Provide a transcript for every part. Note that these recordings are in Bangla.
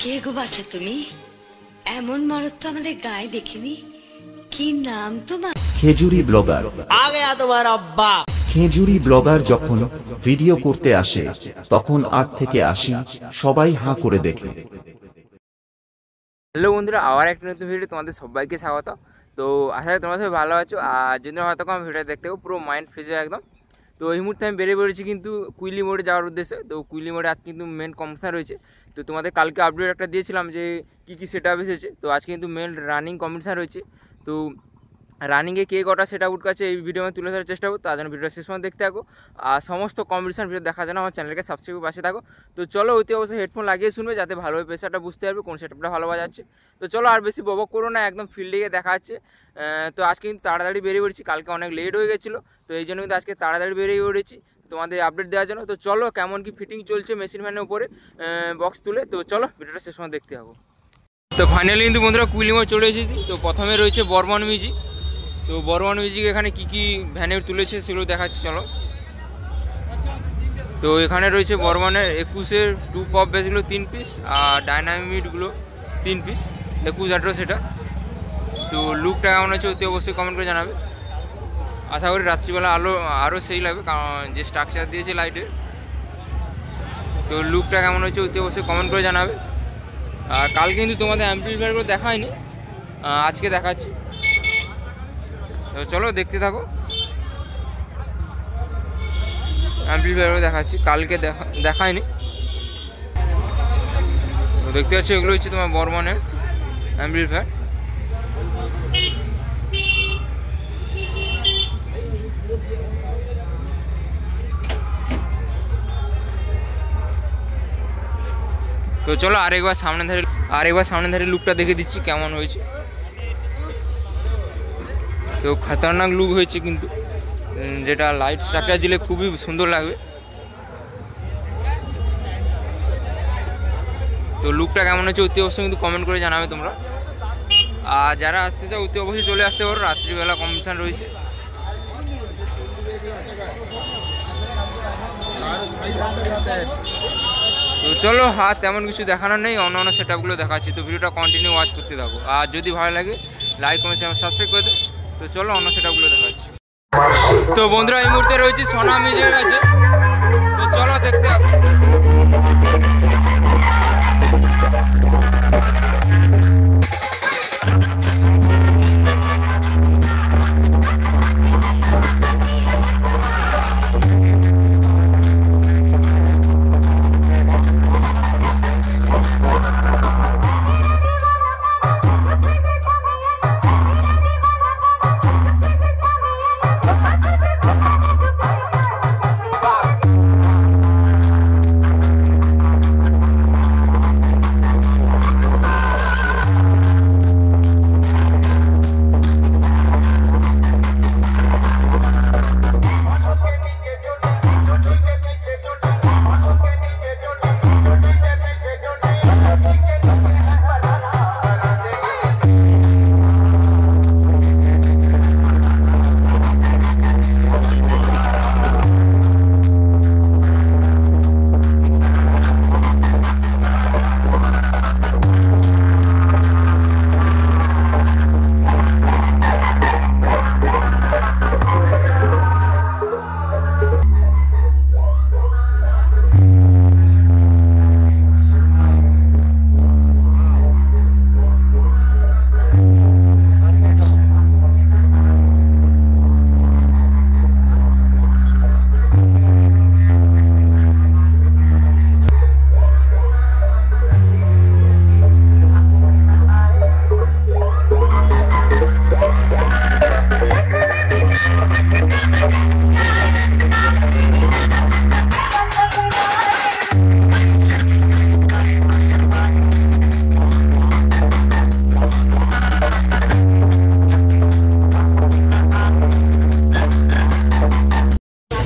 কে গো বাছা তুমি? এমন মরদ তো আমাদের গায়ে দেখিনি। কি নাম তোমার? খেজুরি ব্লগার। आ गया तुम्हारा अब्बा। খেজুরি ব্লগার যখন ভিডিও করতে আসে তখন 8 থেকে 80 সবাই হাঁ করে দেখে। হ্যালো বন্ধুরা, আবার একটা নতুন ভিডিও তোমাদের সবাইকে স্বাগত। তো আশা করি তোমরা সবাই ভালো আছো। আর যদি হয়তো আমার ভিডিও দেখতে হবে পুরো মাইন্ড ফ্রেশ হয়ে একদম। তো এই মুহূর্তে আমি বেরিয়ে পড়েছি কিন্তু কুইলি মোড়ে যাওয়ার উদ্দেশ্যে। তো কুইলি মোড়ে আজ কিন্তু মেন কম্পিটিশন রয়েছে। তো তোমাদের কালকে আপডেট একটা দিয়েছিলাম যে কী কী সেট আপ এসেছে। তো আজকে কিন্তু মেন রানিং কম্পিটিশান রয়েছে। তো রানিংয়ে কে কটা সেট আপ উঠকাছে এই ভিডিও আমি তুলে ধরার চেষ্টা করবো। তার জন্য ভিডিও শেষ পর্যন্ত দেখতে থাকো। আর সমস্ত কম্পিটিশান ভিডিও দেখার জন্য আমার চ্যানেলকে সাবস্ক্রাইব পাশে থাকো। তো চলো অতি অবশ্যই হেডফোন লাগিয়ে শুনবে যাতে ভালোভাবে প্রেসারটা বুঝতে পারবে কোন সেটআপটা ভালো বাজাচ্ছে। তো চলো আর বেশি বকবক করো না, একদম ফিল্ডে গিয়ে দেখা যাচ্ছে। তো আজকে কিন্তু তাড়াতাড়ি বেরিয়ে পড়েছি, কালকে অনেক লেট হয়ে গেছিলো। তো এই জন্য কিন্তু আজকে তাড়াতাড়ি বেরিয়ে পড়েছি তোমাদের আপডেট দেওয়ার জন্য। তো চলো কেমন কি ফিটিং চলছে মেশিন ফ্যানের উপরে বক্স তুলে। তো চলো ভিডিওটা শেষ পর্যন্ত দেখতে থাকো। তো ফাইনালি কিন্তু বন্ধুরা কুইলি মোড় চলে এসেছি। তো প্রথমে রয়েছে বর্মন মিউজিক। তো বর্মন মিউজিক এখানে কী কী ভ্যানের তুলেছে সেগুলো দেখাচ্ছি চলো। তো এখানে রয়েছে বর্মনের 21-এর 2 পপ বেসগুলো 3 পিস আর ডাইনামিটগুলো 3 পিস 21-18 সেটা। তো লুকটা কেমন হচ্ছে অতি অবশ্যই কমেন্ট করে জানাবে। আশা করি রাত্রিবেলা আরও সেই লাগবে, কারণ যে স্ট্রাকচার দিয়েছে লাইটের। তো লুকটা কেমন হচ্ছে অতি অবশ্যই কমেন্ট করে জানাবে। আর কালকে কিন্তু তোমাদের অ্যাম্পলিফায়ারগুলো দেখায়নি, আজকে দেখাচ্ছি। তো চলো দেখতে থাকো। অ্যাম্পলিফায়ারও দেখাচ্ছি, কালকে দেখায়নি। তো দেখতে পাচ্ছি এগুলো হচ্ছে তোমার বর্মনের অ্যাম্পলিফায়ার। তো চলো আরেকবার সামনে ধারে লুকটা দেখে দিচ্ছি কেমন হয়েছে। তো খতরনাক লুক হয়েছে কিন্তু, যেটা লাইট স্ট্রাকচার দিলে খুবই সুন্দর লাগবে। তো লুকটা কেমন হচ্ছে অতি অবশ্যই কিন্তু কমেন্ট করে জানাবে তোমরা। আর যারা আসতে চাও অতি অবশ্যই চলে আসতে পারো, রাত্রিবেলা কম্পিটিশান রয়েছে। তো চলো হাত তেমন কিছু দেখানোর নেই, অন্য অন্য সেট আপগুলো দেখাচ্ছি। তো ভিডিওটা কন্টিনিউ ওয়াচ করতে থাকো। আর যদি ভালো লাগে লাইক কমেন্ট সাবস্ক্রাইব করে দেবে। তো চলো অন্য সেট আপগুলো দেখাচ্ছি। তো বন্ধুরা এই মুহূর্তে রয়েছে সোনা মিউজিকের কাছে। তো চলো দেখতে থাকো।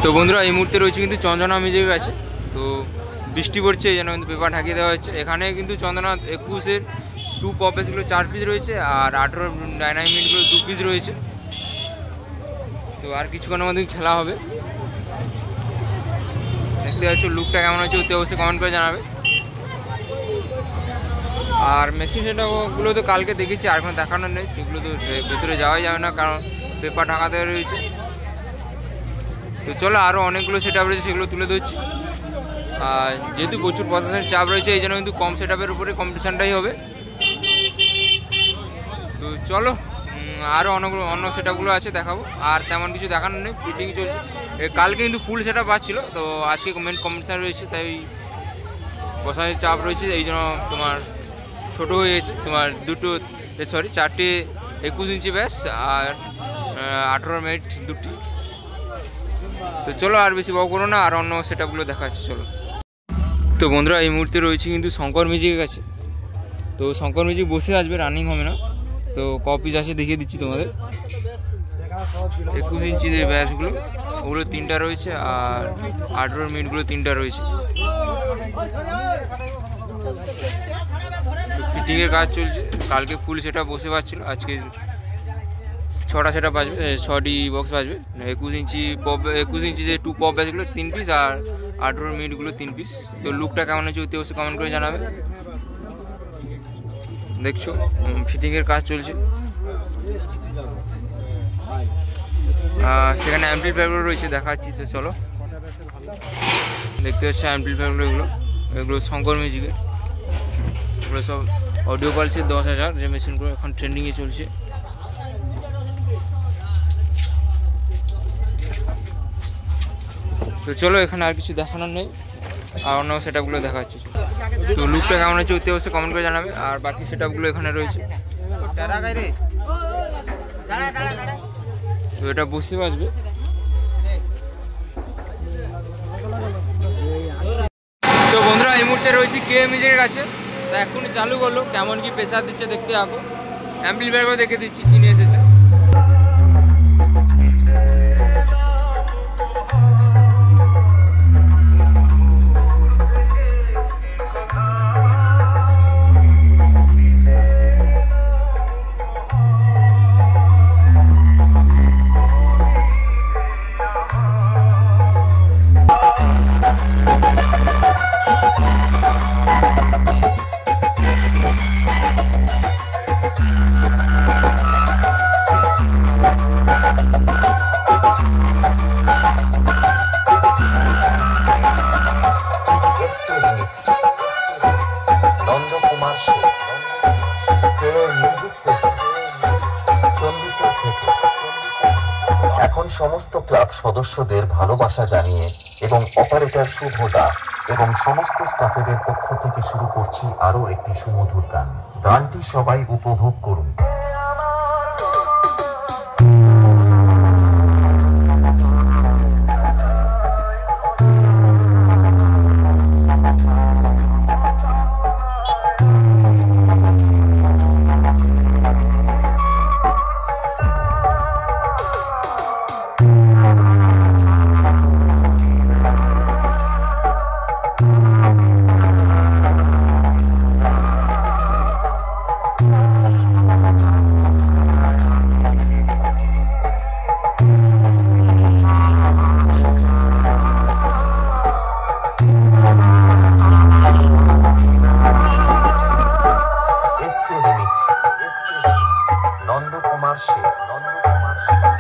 তো বন্ধুরা এই মুহূর্তে রয়েছে কিন্তু চন্দনা মিউজিকের কাছে। তো বৃষ্টি পড়ছে এই জন্য কিন্তু পেপার ঢাকিয়ে দেওয়া হচ্ছে। এখানে কিন্তু চন্দনা 21-এর 2 পপ বেসগুলো 4 পিস রয়েছে আর 18 ডাইনামিটগুলো 2 পিস রয়েছে। তো আর কিছুক্ষণের মধ্যে খেলা হবে। দেখতে পাচ্ছ লুকটা কেমন হচ্ছে অতি অবশ্যই কমেন্ট করে জানাবে। আর মেশিন সেটাগুলো তো কালকে দেখেছি, আর কোনো দেখানোর নেই, সেগুলো তো ভেতরে যাওয়াই যাবে না কারণ পেপার ঢাকা দেওয়া রয়েছে। তো চলো আরও অনেকগুলো সেট আপ রয়েছে, সেগুলো তুলে ধরছি। আর যেহেতু প্রচুর প্রসেসের চাপ রয়েছে, এই জন্য কিন্তু কম সেট আপের উপরে কম্পিটিশানটাই হবে। তো চলো আরও অন্য সেট আপগুলো আছে দেখাবো, আর তেমন কিছু দেখানোর নেই, ফিটিং চলছে। কালকে কিন্তু ফুল সেট আপ আসছিলো, তো আজকে মেন কম্পিটিশান রয়েছে, তাই প্রসেসের চাপ রয়েছে, এই জন্য তোমার ছোটো হয়ে গেছে। তোমার 4টে 21 ইঞ্চি ব্যাস আর 18 মিনিট 2টি। তো চলো আর বেশি বড় করো না, আর অন্য সেট আপগুলো দেখা যাচ্ছে চলো। তো বন্ধুরা এই মুহূর্তে রয়েছে কিন্তু শঙ্কর মিউজিকের কাছে। তো শঙ্কর মিউজিক বসে আসবে, রানিং হবে না। তো কপিস আছে দেখিয়ে দিচ্ছি তোমাদের। 21 ইঞ্চি যে ব্যাসগুলো ওগুলো 3টা রয়েছে, আর 18 মিনিটগুলো 3টা রয়েছে। ফিটিংয়ের কাজ চলছে, কালকে ফুল সেট আপ বসে পাচ্ছিলো, আজকে 6টা সেট আপ বাজবে, 6টি বক্স বাজবে। 21 ইঞ্চি যে 2 পপ ব্যাসগুলো 3 পিস, আর 18 মিনিটগুলো 3 পিস। তো লুকটা কেমন হচ্ছে অবশ্যই কমেন্ট করে জানাবে। দেখছো ফিটিংয়ের কাজ চলছে। সেখানে অ্যাম্পলিফায়ারগুলো রয়েছে দেখাচ্ছি। তো চলো দেখতে পাচ্ছি অ্যাম্পলিফায়ারগুলো, এগুলো শঙ্কর মিউজিকের। এগুলো সব অডিও পালসের 10,000 যে মেশিনগুলো এখন ট্রেন্ডিংয়ে চলছে। তো চলো এখানে আর কিছু দেখানোর নেই, আর অন্য সেট আপগুলো দেখাচ্ছি। তো লুকটা কেমন হচ্ছে অবশ্যই কমেন্ট করে জানাবে। আর বাকি সেট আপগুলো এখানে রয়েছে। তো এটা বসে বাজবে। তো বন্ধুরা এই মুহূর্তে রয়েছে কে মিউজিকের কাছে। তা এখনই চালু করলো, কেমন কি প্রেসার দিচ্ছে দেখতে থাকো। অ্যাম্পলিফায়ারও দেখে দিচ্ছি কিনে এসেছে। এখন সমস্ত ক্লাব সদস্যদের ভালোবাসা জানিয়ে এবং অপারেটর শুভদা এবং সমস্ত স্টাফেদের পক্ষ থেকে শুরু করছি আরও একটি সুমধুর গান। গানটি সবাই উপভোগ করুন।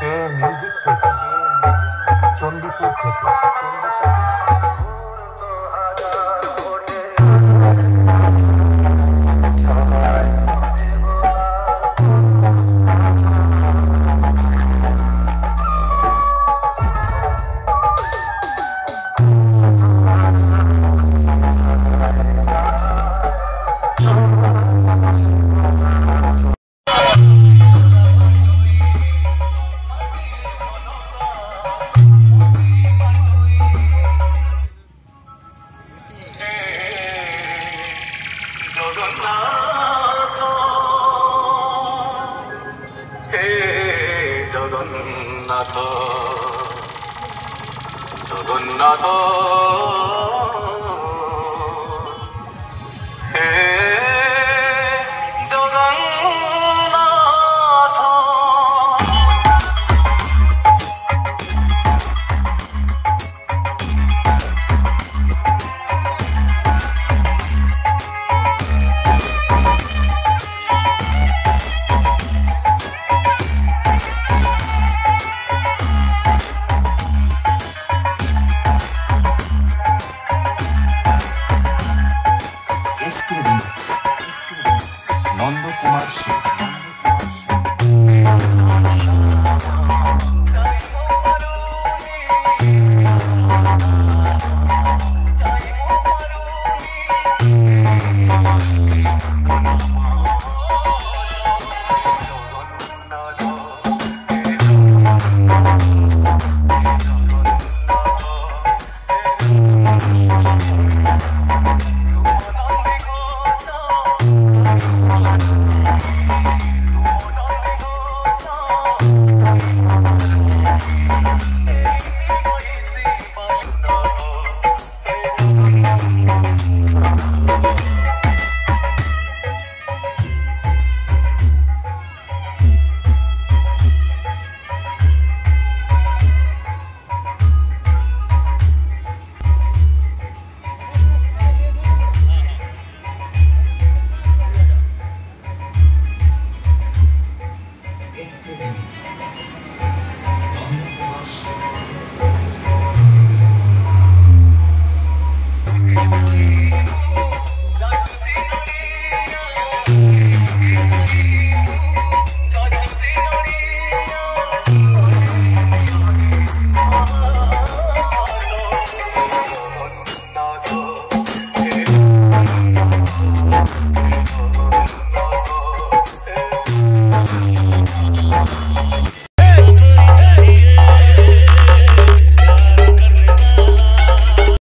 কে মিউজিক চণ্ডীপুর থেকে। জগন্নাথ হে জগন্নাথ। SK remix, Nandakumar Singh.